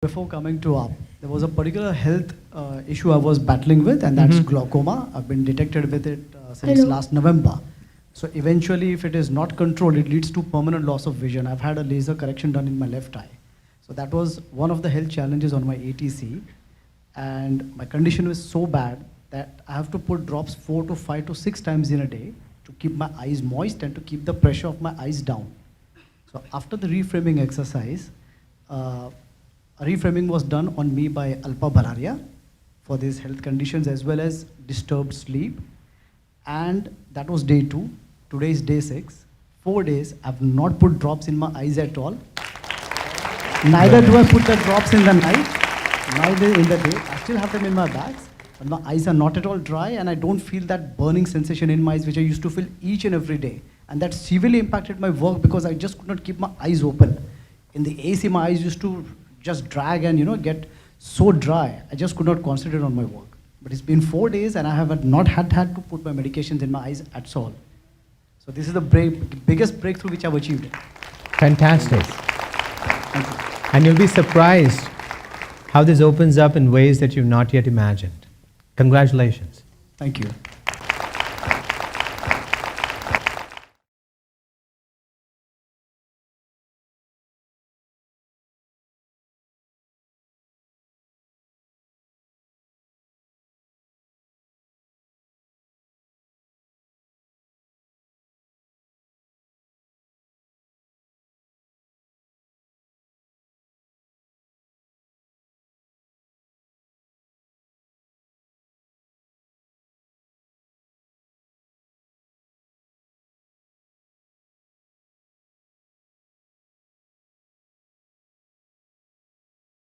Before coming to UP, there was a particular health issue I was battling with, and that's glaucoma. I've been detected with it since Hello. last November. So eventually, if it is not controlled, it leads to permanent loss of vision. I've had a laser correction done in my left eye. So that was one of the health challenges on my ATC. And my condition was so bad that I have to put drops 4 to 5 to 6 times in a day to keep my eyes moist and to keep the pressure of my eyes down. So after the reframing exercise, a reframing was done on me by Alpa Bhararia for these health conditions as well as disturbed sleep. And that was day 2. Today is day 6. 4 days, I've not put drops in my eyes at all. Neither do I put the drops in the night, neither in the day. I still have them in my bags, but my eyes are not at all dry and I don't feel that burning sensation in my eyes which I used to feel each and every day. And that severely impacted my work because I just could not keep my eyes open. In the AC, my eyes used to just drag and get so dry. I just could not concentrate on my work. But it's been 4 days and I have not had to put my medications in my eyes at all. So this is the biggest breakthrough which I've achieved. Fantastic. Thank you. And you'll be surprised how this opens up in ways that you've not yet imagined. Congratulations. Thank you.